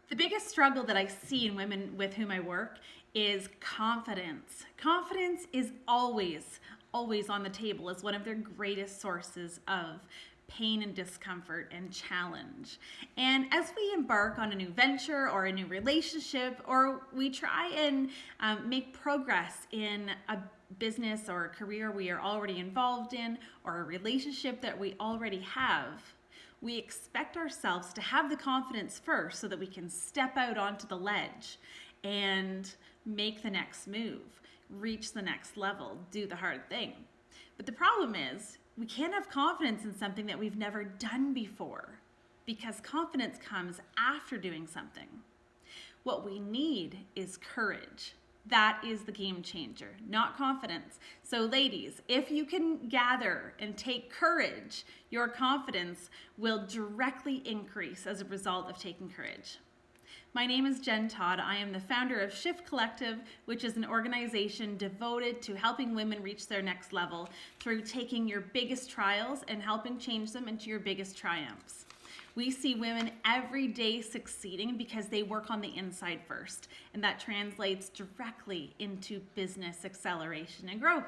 The biggest struggle that I see in women with whom I work is confidence. Confidence is always on the table as one of their greatest sources of pain and discomfort and challenge. And as we embark on a new venture or a new relationship, or we try and make progress in a business or a career we are already involved in, or a relationship that we already have, we expect ourselves to have the confidence first so that we can step out onto the ledge and make the next move, reach the next level, do the hard thing. But the problem is, we can't have confidence in something that we've never done before, because confidence comes after doing something. What we need is courage. That is the game changer, not confidence. So ladies, if you can gather and take courage, your confidence will directly increase as a result of taking courage. My name is Jen Todd. I am the founder of Shift Collective, which is an organization devoted to helping women reach their next level through taking your biggest trials and helping change them into your biggest triumphs. We see women every day succeeding because they work on the inside first, and that translates directly into business acceleration and growth.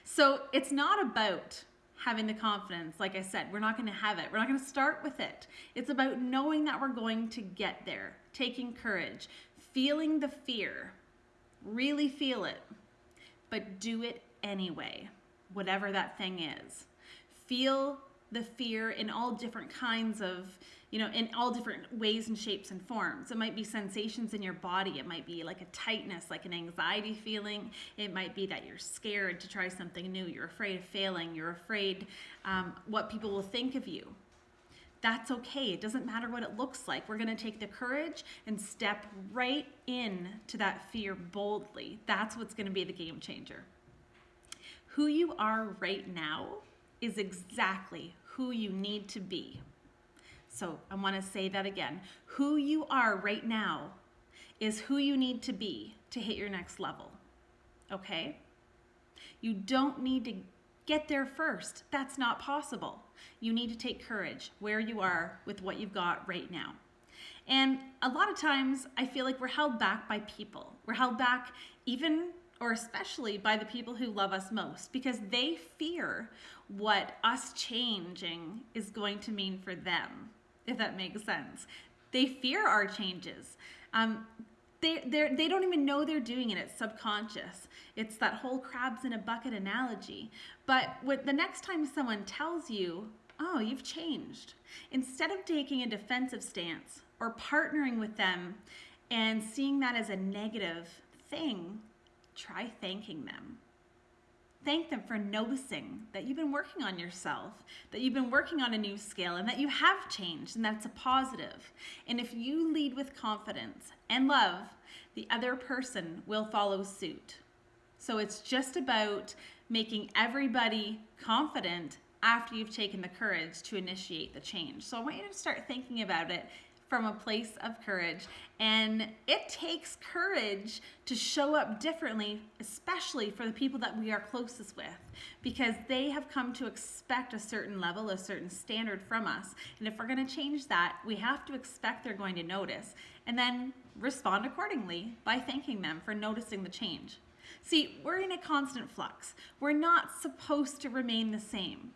So it's not about having the confidence. Like I said, we're not going to have it. We're not going to start with it. It's about knowing that we're going to get there, taking courage, feeling the fear, really feel it, but do it anyway, whatever that thing is. Feel the fear in all different kinds of, in all different ways and shapes and forms. It might be sensations in your body. It might be like a tightness, like an anxiety feeling. It might be that you're scared to try something new. You're afraid of failing. You're afraid what people will think of you. That's okay. It doesn't matter what it looks like. We're going to take the courage and step right in to that fear boldly. That's what's going to be the game changer. Who you are right now is exactly who you need to be. So I want to say that again. Who you are right now is who you need to be to hit your next level. Okay? You don't need to get there first. That's not possible. You need to take courage where you are with what you've got right now. And a lot of times I feel like we're held back by people. We're held back even or especially by the people who love us most, because they fear what us changing is going to mean for them, if that makes sense. They fear our changes. They don't even know they're doing it. It's subconscious. It's that whole crabs in a bucket analogy. But the next time someone tells you, oh, you've changed, instead of taking a defensive stance or partnering with them and seeing that as a negative thing, try thanking them. Thank them for noticing that you've been working on yourself, that you've been working on a new skill, and that you have changed, and that's a positive. And if you lead with confidence and love, the other person will follow suit. So it's just about making everybody confident after you've taken the courage to initiate the change. So I want you to start thinking about it from a place of courage. And it takes courage to show up differently, especially for the people that we are closest with, because they have come to expect a certain level, a certain standard from us. And if we're going to change that, we have to expect they're going to notice and then respond accordingly by thanking them for noticing the change. See, we're in a constant flux. We're not supposed to remain the same.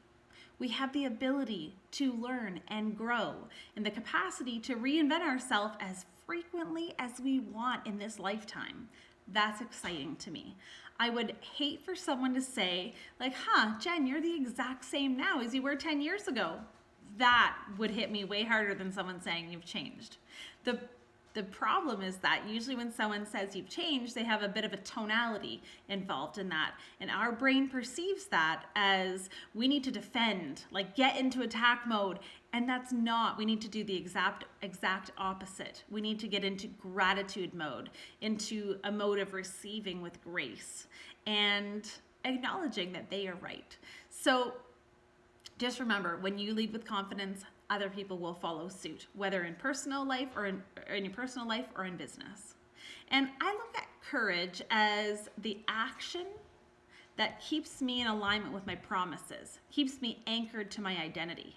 We have the ability to learn and grow and the capacity to reinvent ourselves as frequently as we want in this lifetime. That's exciting to me. I would hate for someone to say, like, Jen, you're the exact same now as you were 10 years ago. That would hit me way harder than someone saying you've changed. The problem is that usually when someone says you've changed, they have a bit of a tonality involved in that. And our brain perceives that as we need to defend, like get into attack mode. And that's not. We need to do the exact opposite. We need to get into gratitude mode, into a mode of receiving with grace and acknowledging that they are right. So just remember, when you lead with confidence, other people will follow suit, whether in personal life or in your personal life or in business. And I look at courage as the action that keeps me in alignment with my promises, keeps me anchored to my identity.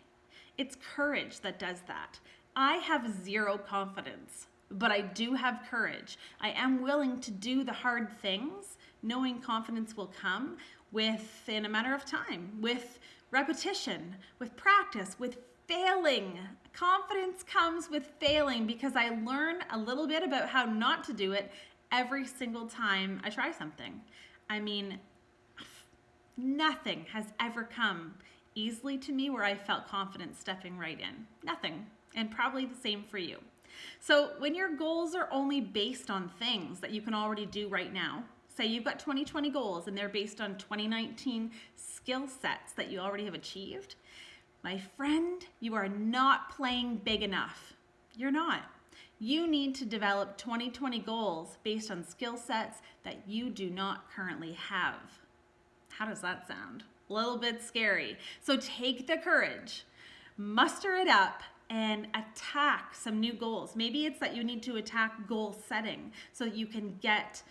It's courage that does that. I have zero confidence but I do have courage. I am willing to do the hard things, knowing confidence will come within a matter of time, with repetition, with practice, with failing. Confidence comes with failing because I learn a little bit about how not to do it every single time I try something. I mean, nothing has ever come easily to me where I felt confident stepping right in. Nothing. And probably the same for you. So when your goals are only based on things that you can already do right now, say you've got 2020 goals and they're based on 2019 skill sets that you already have achieved, my friend, you are not playing big enough. You're not. You need to develop 2020 goals based on skill sets that you do not currently have. How does that sound? A little bit scary. So take the courage, muster it up, and attack some new goals. Maybe it's that you need to attack goal setting so that you can get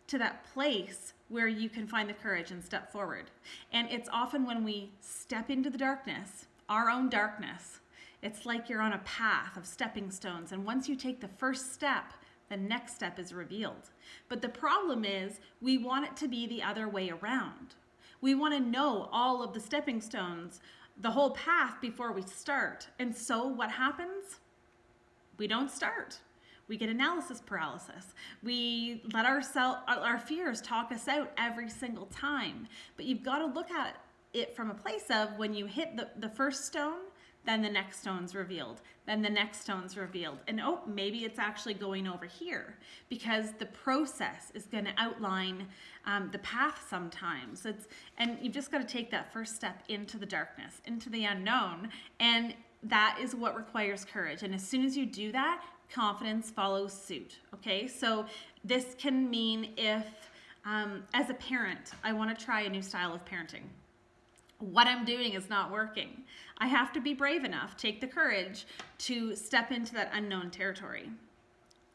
to that place where you can find the courage and step forward. And it's often when we step into the darkness, our own darkness, it's like you're on a path of stepping stones. And once you take the first step, the next step is revealed. But the problem is we want it to be the other way around. We want to know all of the stepping stones, the whole path before we start. And so what happens? We don't start. We get analysis paralysis. We let our fears talk us out every single time. But you've got to look at it from a place of when you hit the first stone, then the next stone's revealed, then the next stone's revealed. And oh, maybe it's actually going over here because the process is going to outline the path sometimes. And you've just got to take that first step into the darkness, into the unknown. And that is what requires courage. And as soon as you do that, confidence follows suit. Okay, so this can mean if, as a parent, I want to try a new style of parenting. What I'm doing is not working. I have to be brave enough, take the courage to step into that unknown territory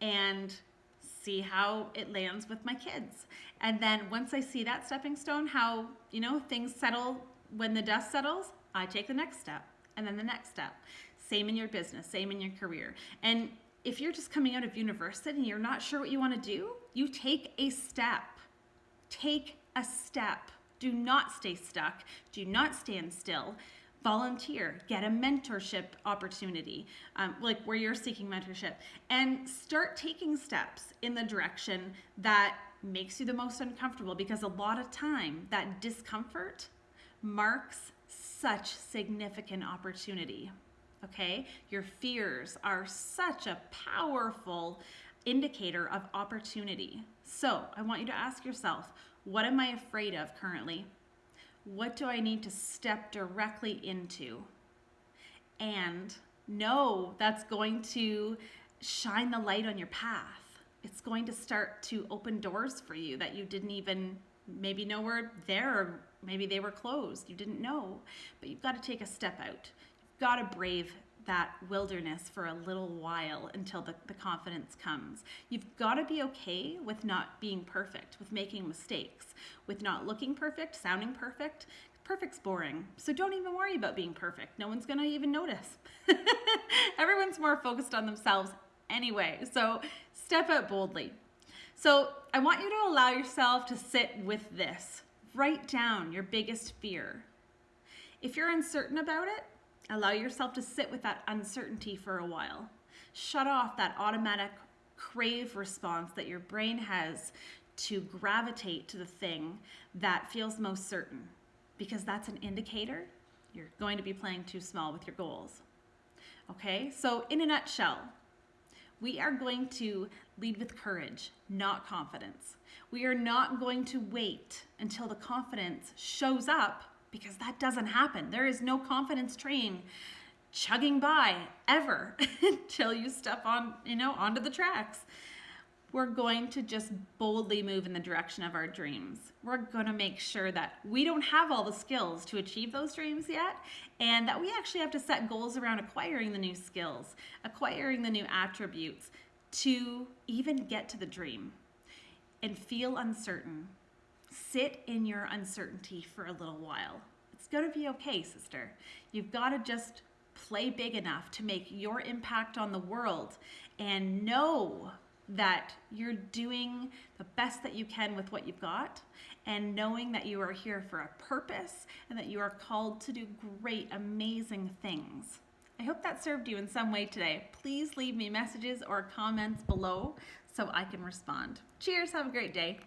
and see how it lands with my kids. And then once I see that stepping stone, how, things settle when the dust settles, I take the next step and then the next step. Same in your business, same in your career. And if you're just coming out of university and you're not sure what you want to do, you take a step. Take a step. Do not stay stuck. Do not stand still. Volunteer. Get a mentorship opportunity, like where you're seeking mentorship, and start taking steps in the direction that makes you the most uncomfortable, because a lot of time that discomfort marks such significant opportunity. Okay? Your fears are such a powerful indicator of opportunity. So I want you to ask yourself, what am I afraid of currently? What do I need to step directly into? And know that's going to shine the light on your path. It's going to start to open doors for you that you didn't even maybe know were there, or maybe they were closed. You didn't know. But you've got to take a step out. You've got to brave that wilderness for a little while until the confidence comes. You've got to be okay with not being perfect, with making mistakes, with not looking perfect, sounding perfect. Perfect's boring. So don't even worry about being perfect. No one's going to even notice. Everyone's more focused on themselves anyway. So step out boldly. So I want you to allow yourself to sit with this. Write down your biggest fear. If you're uncertain about it, allow yourself to sit with that uncertainty for a while. Shut off that automatic crave response that your brain has to gravitate to the thing that feels most certain, because that's an indicator you're going to be playing too small with your goals. Okay, so in a nutshell, we are going to lead with courage, not confidence. We are not going to wait until the confidence shows up, because that doesn't happen. There is no confidence train chugging by ever until you step on, onto the tracks. We're going to just boldly move in the direction of our dreams. We're going to make sure that we don't have all the skills to achieve those dreams yet, and that we actually have to set goals around acquiring the new skills, acquiring the new attributes to even get to the dream. And feel uncertain. Sit in your uncertainty for a little while. It's going to be okay, sister. You've got to just play big enough to make your impact on the world, and know that you're doing the best that you can with what you've got, and knowing that you are here for a purpose and that you are called to do great, amazing things. I hope that served you in some way today. Please leave me messages or comments below so I can respond. Cheers, have a great day.